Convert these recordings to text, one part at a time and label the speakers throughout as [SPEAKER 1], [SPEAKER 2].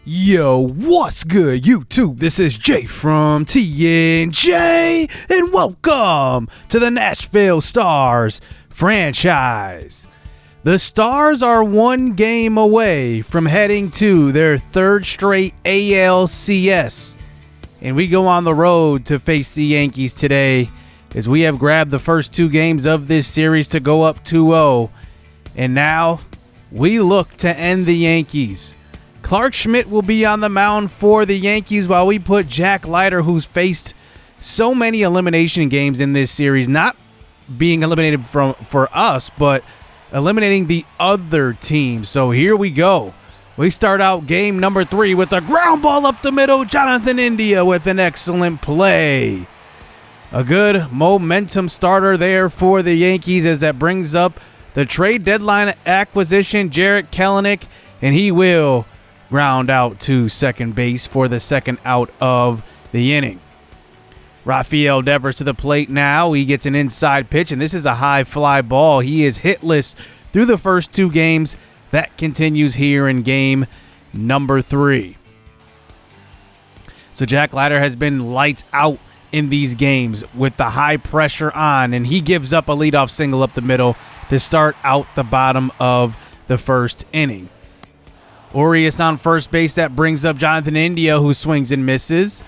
[SPEAKER 1] Yo, what's good, YouTube? This is Jay from TNJ, and welcome to the Nashville Stars franchise. The Stars are one game away from heading to their third straight ALCS, and we go on the road to face the Yankees today as we have grabbed the first two games of this series to go up 2-0, and now we look to end the Yankees. Clarke Schmidt will be on the mound for the Yankees while we put Jack Leiter, who's faced so many elimination games in this series, not being eliminated for us, but eliminating the other team. So here we go. We start out game number 3 with a ground ball up the middle. Jonathan India with an excellent play. A good momentum starter there for the Yankees as that brings up the trade deadline acquisition, Jarred Kelenic, and he will ground out to second base for the second out of the inning. Rafael Devers to the plate now. He gets an inside pitch, and this is a high fly ball. He is hitless through the first two games. That continues here in game number 3. So Jack Leiter has been lights out in these games with the high pressure on, and he gives up a leadoff single up the middle to start out the bottom of the first inning. Urias on first base. That brings up Jonathan India, who swings and misses.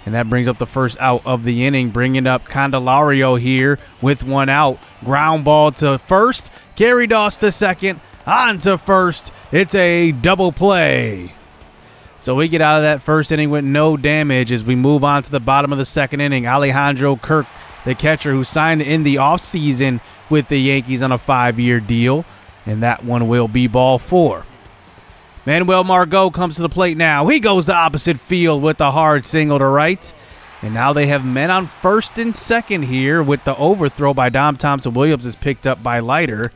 [SPEAKER 1] And that brings up the first out of the inning, bringing up Candelario here with one out. Ground ball to first. Gary Doss to second. On to first. It's a double play. So we get out of that first inning with no damage as we move on to the bottom of the second inning. Alejandro Kirk, the catcher who signed in the offseason with the Yankees on a 5-year deal. And that one will be ball 4. Manuel Margot comes to the plate now. He goes to opposite field with a hard single to right. And now they have men on first and second here with the overthrow by Dom Thompson-Williams is picked up by Leiter.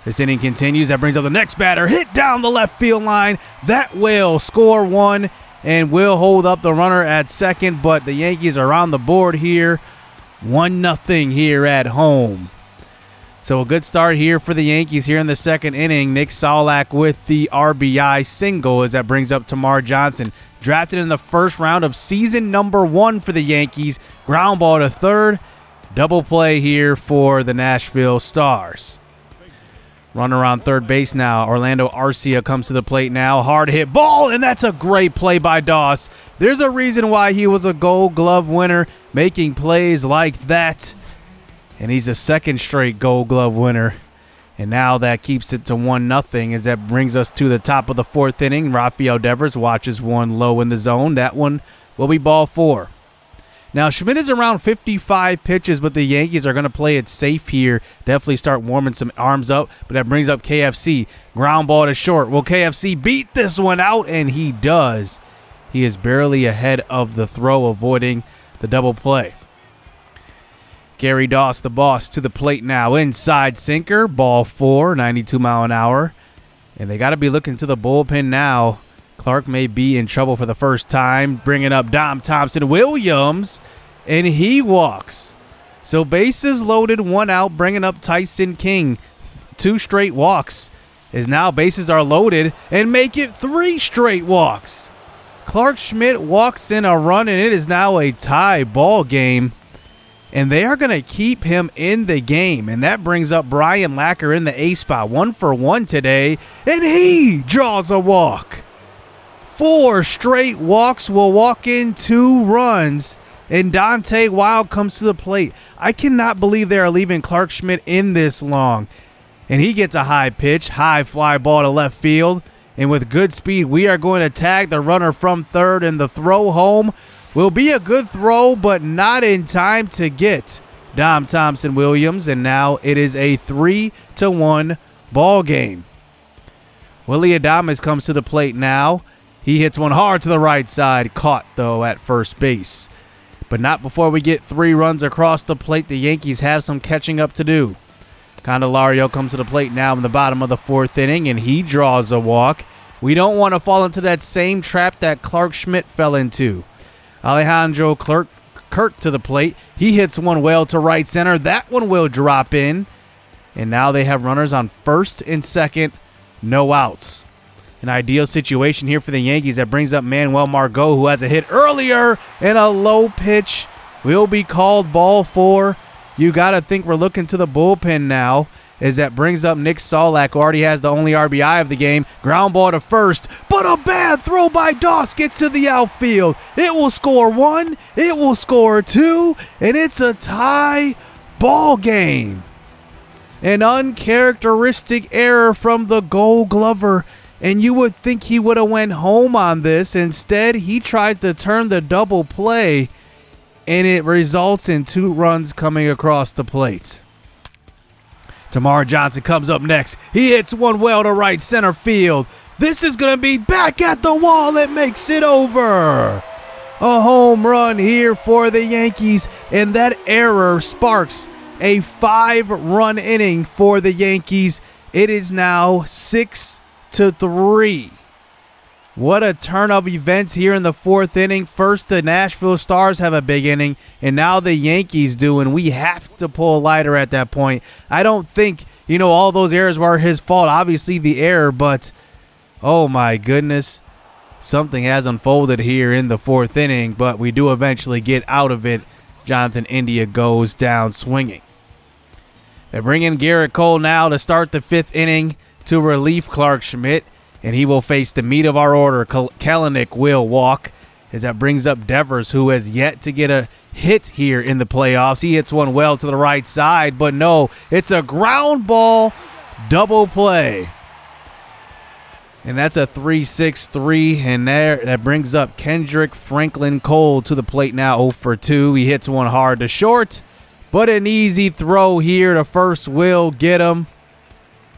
[SPEAKER 1] This inning continues. That brings up the next batter. Hit down the left field line. That will score one and will hold up the runner at second. But the Yankees are on the board here. 1-0 here at home. So a good start here for the Yankees here in the second inning. Nick Solak with the RBI single as that brings up Tamar Johnson. Drafted in the first round of season number 1 for the Yankees. Ground ball to third. Double play here for the Nashville Stars. Runner on third base now. Orlando Arcia comes to the plate now. Hard hit ball, and that's a great play by Doss. There's a reason why he was a Gold Glove winner, making plays like that. And he's a second straight Gold Glove winner. And now that keeps it to 1-0 as that brings us to the top of the fourth inning. Rafael Devers watches one low in the zone. That one will be ball 4. Now, Schmidt is around 55 pitches, but the Yankees are going to play it safe here. Definitely start warming some arms up. But that brings up KFC. Ground ball to short. Will KFC beat this one out? And he does. He is barely ahead of the throw, avoiding the double play. Gary Doss, the boss, to the plate now. Inside sinker, ball 4, 92 mile an hour. And they got to be looking to the bullpen now. Clark may be in trouble for the first time. Bringing up Dom Thompson-Williams, and he walks. So bases loaded, 1 out, bringing up Tyson King. 2 straight walks, as now bases are loaded, and make it 3 straight walks. Clarke Schmidt walks in a run, and it is now a tie ball game. And they are going to keep him in the game. And that brings up Brian Lacker in the A spot. 1 for 1 today. And he draws a walk. 4 straight walks will walk in 2 runs. And Dante Wild comes to the plate. I cannot believe they are leaving Clarke Schmidt in this long. And he gets a high pitch, high fly ball to left field. And with good speed, we are going to tag the runner from third. And the throw home will be a good throw, but not in time to get Dom Thompson-Williams, and now it is a 3-1 ball game. Willy Adames comes to the plate now. He hits one hard to the right side, caught, though, at first base. But not before we get 3 runs across the plate. The Yankees have some catching up to do. Candelario comes to the plate now in the bottom of the fourth inning, and he draws a walk. We don't want to fall into that same trap that Clarke Schmidt fell into. Alejandro Kirk to the plate. He hits one well to right center. That one will drop in. And now they have runners on first and second. No outs. An ideal situation here for the Yankees. That brings up Manuel Margot, who has a hit earlier, and a low pitch will be called ball 4. You got to think we're looking to the bullpen now, as that brings up Nick Solak, who already has the only RBI of the game. Ground ball to first, but a bad throw by Doss gets to the outfield. It will score 1, it will score 2, and it's a tie ball game. An uncharacteristic error from the Gold Glover, and you would think he would have went home on this. Instead, he tries to turn the double play, and it results in 2 runs coming across the plate. Tamar Johnson comes up next. He hits one well to right center field. This is going to be back at the wall. It makes it over. A home run here for the Yankees, and that error sparks a 5-run inning for the Yankees. It is now 6-3. What a turn of events here in the 4th inning. First, the Nashville Stars have a big inning, and now the Yankees do, and we have to pull a lighter at that point. I don't think, all those errors were his fault. Obviously, the error, but oh my goodness. Something has unfolded here in the 4th inning, but we do eventually get out of it. Jonathan India goes down swinging. They bring in Garrett Cole now to start the 5th inning to relief Clark Schmidt, and he will face the meat of our order. Kelenic will walk, as that brings up Devers, who has yet to get a hit here in the playoffs. He hits one well to the right side, but no, it's a ground ball double play. And that's a 3-6-3, and that brings up Kendrick Franklin Cole to the plate now, 0 for 2. He hits one hard to short, but an easy throw here to first will get him.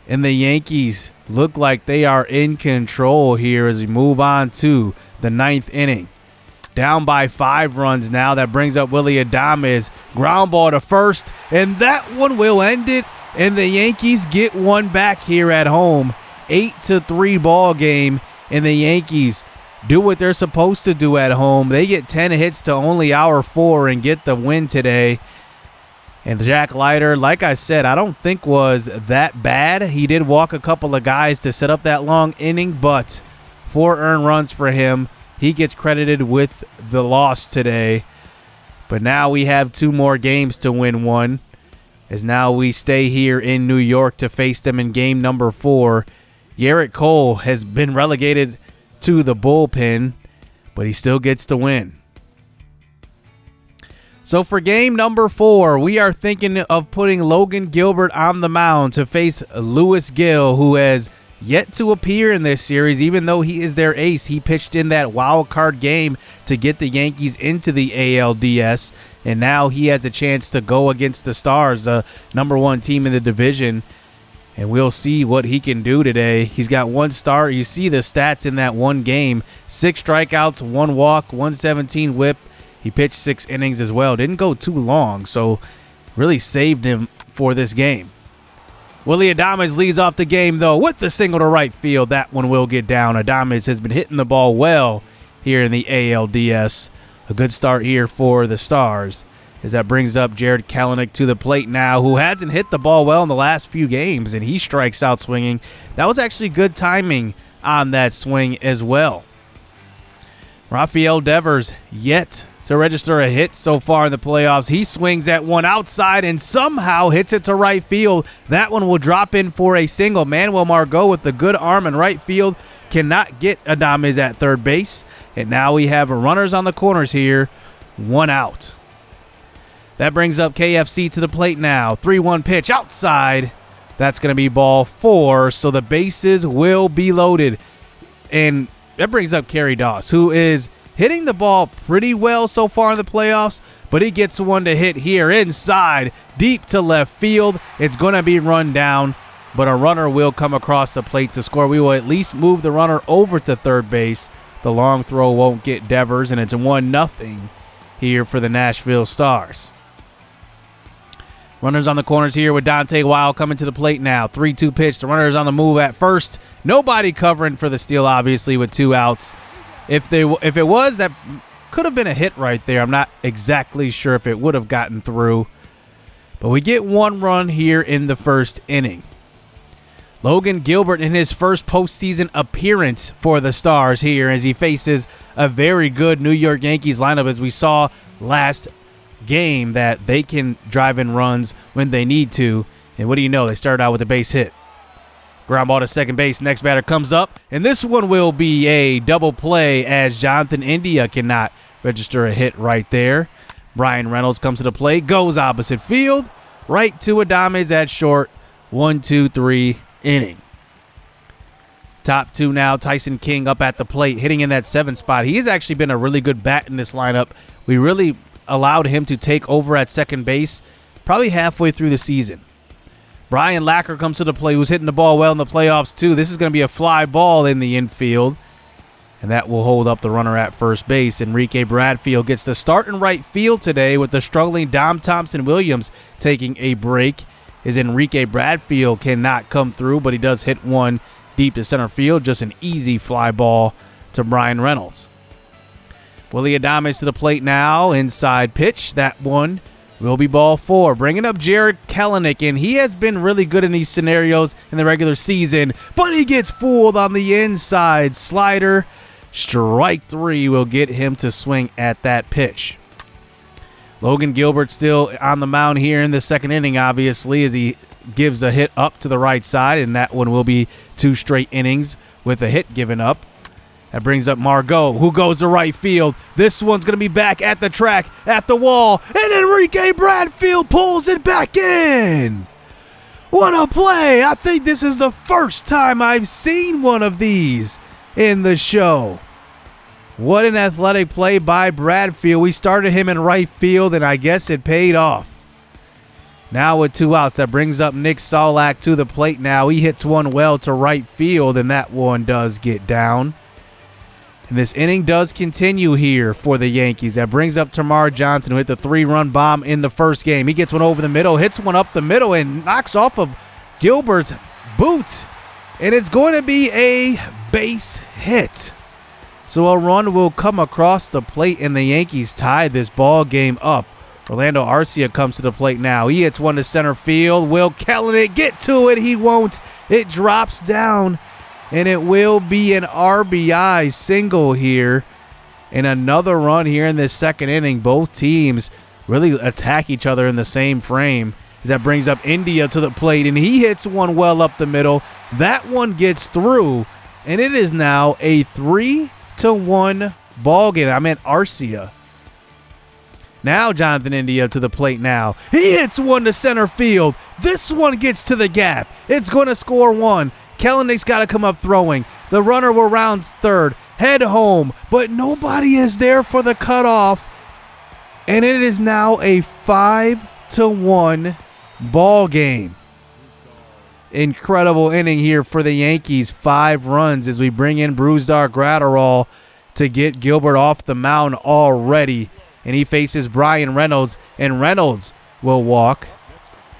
[SPEAKER 1] And the Yankees look like they are in control here as we move on to the 9th inning. Down by 5 runs now. That brings up Willy Adames. Ground ball to first, and that one will end it. And the Yankees get one back here at home. 8-3 ball game, and the Yankees do what they're supposed to do at home. They get 10 hits to only our 4 and get the win today. And Jack Leiter, like I said, I don't think was that bad. He did walk a couple of guys to set up that long inning, but 4 earned runs for him. He gets credited with the loss today. But now we have 2 more games to win one, as now we stay here in New York to face them in game number 4. Garrett Cole has been relegated to the bullpen, but he still gets the win. So for game number 4, we are thinking of putting Logan Gilbert on the mound to face Lewis Gill, who has yet to appear in this series. Even though he is their ace, he pitched in that wild card game to get the Yankees into the ALDS, and now he has a chance to go against the Stars, the number 1 team in the division, and we'll see what he can do today. He's got 1 start. You see the stats in that one game: 6 strikeouts, 1 walk, 117 whip. He pitched 6 innings as well. Didn't go too long, so really saved him for this game. Willy Adames leads off the game, though, with the single to right field. That one will get down. Adames has been hitting the ball well here in the ALDS. A good start here for the Stars, as that brings up Jared Kelenic to the plate now, who hasn't hit the ball well in the last few games, and he strikes out swinging. That was actually good timing on that swing as well. Rafael Devers yet to register a hit so far in the playoffs. He swings at one outside and somehow hits it to right field. That one will drop in for a single. Manuel Margot with the good arm in right field cannot get Adames at third base. And now we have runners on the corners here, 1 out. That brings up KFC to the plate now. 3-1 pitch outside. That's going to be ball 4, so the bases will be loaded. And that brings up Kerry Doss, who is hitting the ball pretty well so far in the playoffs, but he gets one to hit here inside, deep to left field. It's going to be run down, but a runner will come across the plate to score. We will at least move the runner over to third base. The long throw won't get Devers, and it's 1-0 here for the Nashville Stars. Runners on the corners here with Dante Wild coming to the plate now. 3-2 pitch. The runner is on the move at first. Nobody covering for the steal, obviously, with 2 outs. If it was, that could have been a hit right there. I'm not exactly sure if it would have gotten through. But we get 1 run here in the first inning. Logan Gilbert in his first postseason appearance for the Stars here as he faces a very good New York Yankees lineup, as we saw last game that they can drive in runs when they need to. And what do you know? They started out with a base hit. Ground ball to second base. Next batter comes up, and this one will be a double play as Jonathan India cannot register a hit right there. Brian Reynolds comes to the plate, goes opposite field, right to Adames at short. 1-2-3 inning. Top two now, Tyson King up at the plate, hitting in that 7th spot. He has actually been a really good bat in this lineup. We really allowed him to take over at second base probably halfway through the season. Brian Lacker comes to the plate, who's hitting the ball well in the playoffs too. This is going to be a fly ball in the infield, and that will hold up the runner at first base. Enrique Bradfield gets the start in right field today with the struggling Dom Thompson-Williams taking a break. As Enrique Bradfield cannot come through, but he does hit one deep to center field. Just an easy fly ball to Brian Reynolds. Willie Adames to the plate now. Inside pitch. That one will be ball 4. Bringing up Jared Kelenic, and he has been really good in these scenarios in the regular season, but he gets fooled on the inside slider. Strike 3 will get him to swing at that pitch. Logan Gilbert still on the mound here in the second inning, obviously, as he gives a hit up to the right side, and that one will be 2 straight innings with a hit given up. That brings up Margot, who goes to right field. This one's going to be back at the track, at the wall, and Enrique Bradfield pulls it back in. What a play. I think this is the first time I've seen one of these in the show. What an athletic play by Bradfield. We started him in right field, and I guess it paid off. Now with 2 outs, that brings up Nick Solak to the plate now. He hits one well to right field, and that one does get down. And this inning does continue here for the Yankees. That brings up Tamar Johnson, who hit the 3-run bomb in the first game. He gets one over the middle, hits one up the middle, and knocks off of Gilbert's boot. And it's going to be a base hit. So a run will come across the plate, and the Yankees tie this ball game up. Orlando Arcia comes to the plate now. He hits one to center field. Will Kelenic get to it? He won't. It drops down, and it will be an RBI single here. And another run here in this second inning. Both teams really attack each other in the same frame. That brings up India to the plate, and he hits one well up the middle. That one gets through, and it is now a 3-1 ball game. I meant Arcia. Now Jonathan India to the plate now. He hits one to center field. This one gets to the gap. It's going to score 1. Kelenic's got to come up throwing. The runner will round third. Head home. But nobody is there for the cutoff. And it is now a 5-1 ball game. Incredible inning here for the Yankees. 5 runs as we bring in Brusdar Graterol to get Gilbert off the mound already. And he faces Brian Reynolds, and Reynolds will walk.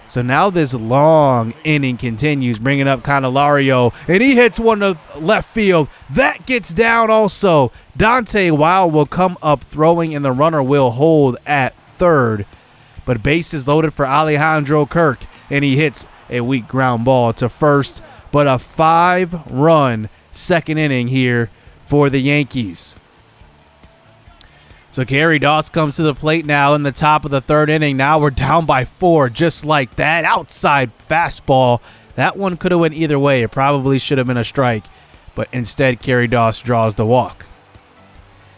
[SPEAKER 1] So now this long inning continues, bringing up Candelario, and he hits one to left field. That gets down also. Dante Wild will come up throwing, and the runner will hold at third. But base is loaded for Alejandro Kirk, and he hits a weak ground ball to first. But a 5-run second inning here for the Yankees. So Gary Doss comes to the plate now in the top of the third inning. Now we're down by 4 just like that. Outside fastball. That one could have went either way. It probably should have been a strike. But instead, Gary Doss draws the walk.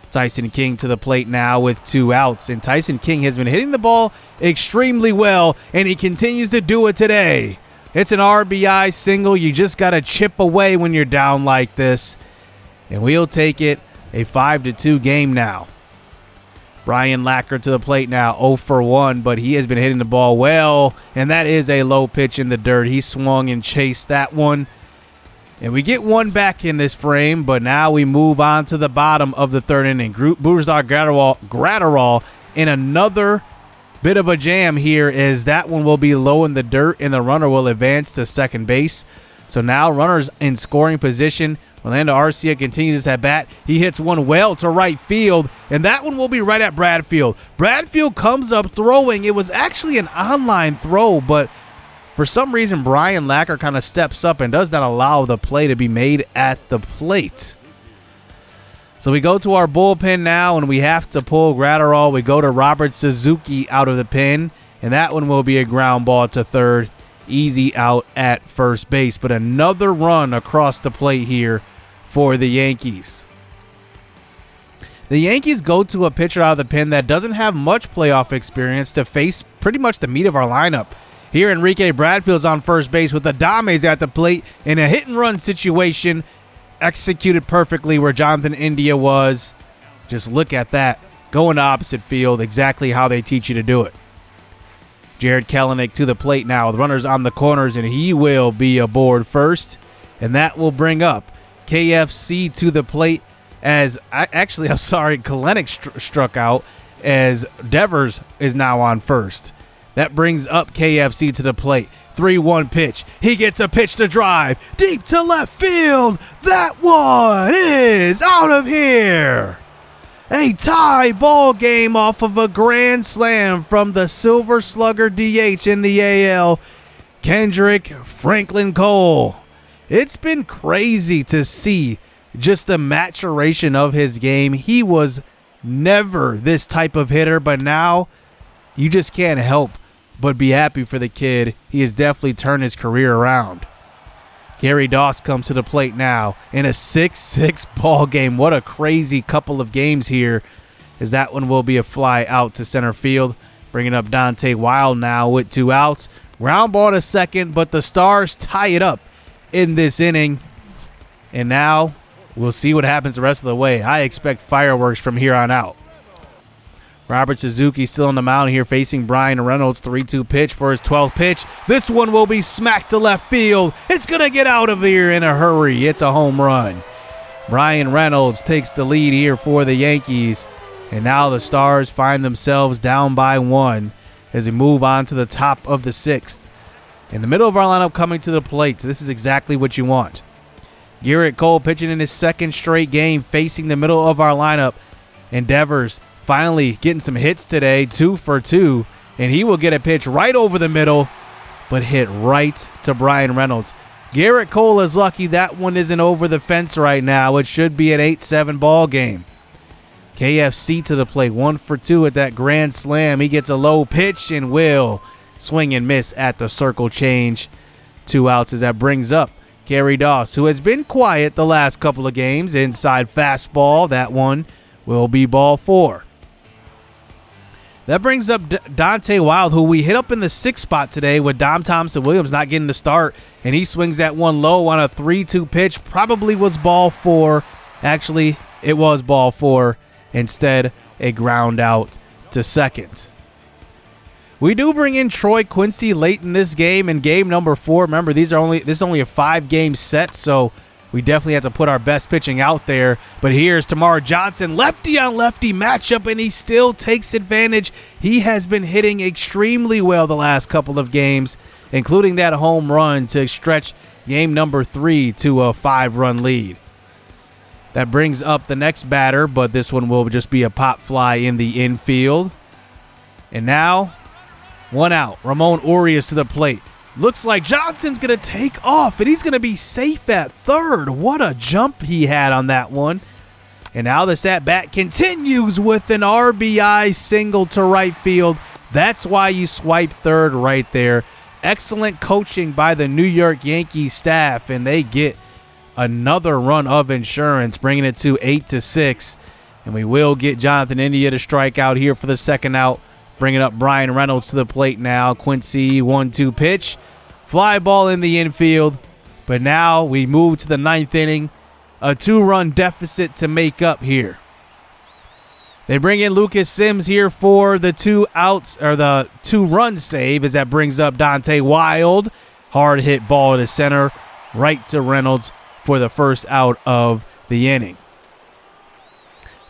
[SPEAKER 1] Tyson King to the plate now with 2 outs. And Tyson King has been hitting the ball extremely well, and he continues to do it today. It's an RBI single. You just got to chip away when you're down like this. And we'll take it a 5-2 game now. Brian Lacker to the plate now, 0 for 1, but he has been hitting the ball well, and that is a low pitch in the dirt. He swung and chased that one, and we get one back in this frame, but now we move on to the bottom of the third inning. Brusdar Graterol in another bit of a jam here, as that one will be low in the dirt, and the runner will advance to second base. So now runners in scoring position. Orlando Arcia continues his at-bat. He hits one well to right field, and that one will be right at Bradfield. Bradfield comes up throwing. It was actually an online throw, but For some reason, Brian Lacker kind of steps up and does not allow the play to be made at the plate. So we go to our bullpen now, and we have to pull Gratterall. We go to Robert Suzuki out of the pen, and that one will be a ground ball to third. Easy out at first base, but another run across the plate here for the Yankees. The Yankees go to a pitcher out of the pen that doesn't have much playoff experience to face pretty much the meat of our lineup. Here, Enrique Bradfield's on first base with Adames at the plate in a hit-and-run situation, executed perfectly where Jonathan India was. Just look at that. Going to opposite field, exactly how they teach you to do it. Jared Kelenic to the plate now with runners on the corners, and he will be aboard first. And that will bring up KFC to the plate as Kelenic struck out as Devers is now on first. That brings up KFC to the plate. 3-1 pitch. He gets a pitch to drive. Deep to left field. That one is out of here. A tie ball game off of a grand slam from the Silver Slugger DH in the AL, Kendrick Franklin Cole. It's been crazy to see just the maturation of his game. He was never this type of hitter, but now you just can't help but be happy for the kid. He has definitely turned his career around. Gary Doss comes to the plate now in a 6-6 ball game. What a crazy couple of games here, as that one will be a fly out to center field. Bringing up Dante Wild now with 2 outs. Ground ball to second, but the Stars tie it up in this inning. And now we'll see what happens the rest of the way. I expect fireworks from here on out. Robert Suzuki still on the mound here facing Brian Reynolds. 3-2 pitch for his 12th pitch. This one will be smacked to left field. It's going to get out of here in a hurry. It's a home run. Brian Reynolds takes the lead here for the Yankees. And now the Stars find themselves down by 1 as we move on to the top of the 6th. In the middle of our lineup coming to the plate. This is exactly what you want. Garrett Cole pitching in his 2nd straight game facing the middle of our lineup. And Devers finally getting some hits today, 2 for 2, and he will get a pitch right over the middle, but hit right to Brian Reynolds. Garrett Cole is lucky that one isn't over the fence right now. It should be an 8-7 ball game. KFC to the plate, 1 for 2 at that grand slam. He gets a low pitch and will swing and miss at the circle change. 2 outs as that brings up Gary Doss, who has been quiet the last couple of games. Inside fastball, that one will be ball 4. That brings up Dante Wild, who we hit up in the 6th spot today with Dom Thompson-Williams not getting the start, and he swings that one low on a 3-2 pitch. Probably was ball 4. Actually, it was ball 4. Instead, a ground out to second. We do bring in Troy Quincy late in this game, in game number 4. Remember, this is only a 5-game set, so we definitely have to put our best pitching out there. But here's Tamar Johnson, lefty on lefty matchup, and he still takes advantage. He has been hitting extremely well the last couple of games, including that home run to stretch game number 3 to a 5-run lead. That brings up the next batter, but this one will just be a pop fly in the infield. And now, 1 out. Ramon Urias to the plate. Looks like Johnson's going to take off, and he's going to be safe at third. What a jump he had on that one. And now this at-bat continues with an RBI single to right field. That's why you swipe third right there. Excellent coaching by the New York Yankees staff, and they get another run of insurance, bringing it to 8-6. And we will get Jonathan India to strike out here for the 2nd out. Bringing up Brian Reynolds to the plate now. Quincy, 1-2 pitch. Fly ball in the infield. But now we move to the 9th inning. A 2-run deficit to make up here. They bring in Lucas Sims here for the 2 outs, or the 2-run save, as that brings up Dante Wild. Hard hit ball to center, right to Reynolds for the 1st out of the inning.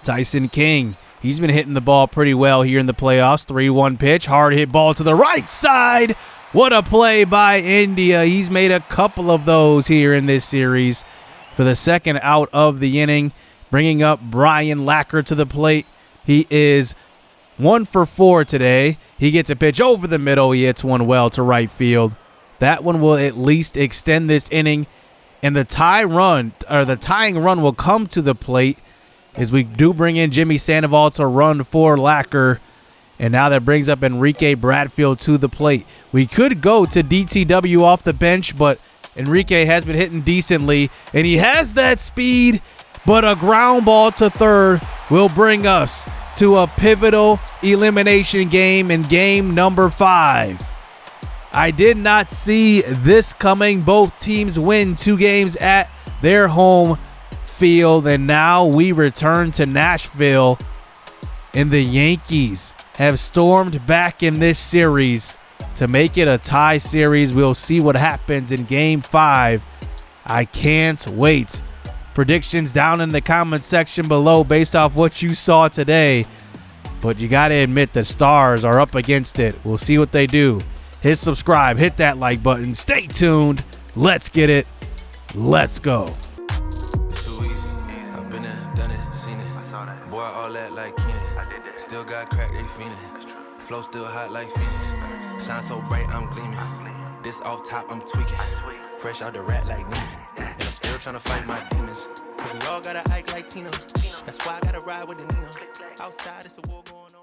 [SPEAKER 1] Tyson King, he's been hitting the ball pretty well here in the playoffs. 3-1 pitch, hard hit ball to the right side. What a play by India. He's made a couple of those here in this series. For the 2nd out of the inning, bringing up Brian Lacker to the plate. He is 1 for 4 today. He gets a pitch over the middle. He hits one well to right field. That one will at least extend this inning, and the tying run will come to the plate as we do bring in Jimmy Sandoval to run for Lacker. And now that brings up Enrique Bradfield to the plate. We could go to DTW off the bench, but Enrique has been hitting decently, and he has that speed, but a ground ball to third will bring us to a pivotal elimination game in game number 5. I did not see this coming. Both teams win 2 games at their home field, and now we return to Nashville, and the Yankees have stormed back in this series to make it a tie series. We'll see what happens in game 5. I can't wait. Predictions down in the comment section below based off what you saw today, but you got to admit the Stars are up against it. We'll see what they do. Hit subscribe, hit that like button, stay tuned. Let's get it. Let's go.
[SPEAKER 2] It's too easy. I've been there, done it, seen it. Boy, all that like Keenan. Still got crack, they fiendin'. Flow still hot like Phoenix. Shine so bright, I'm gleaming. This off top, I'm tweaking. Fresh out the rat like Neiman. And I'm still trying to fight my demons. Cause we all gotta act like Tina. That's why I gotta ride with the Nina. Outside, it's a war going on.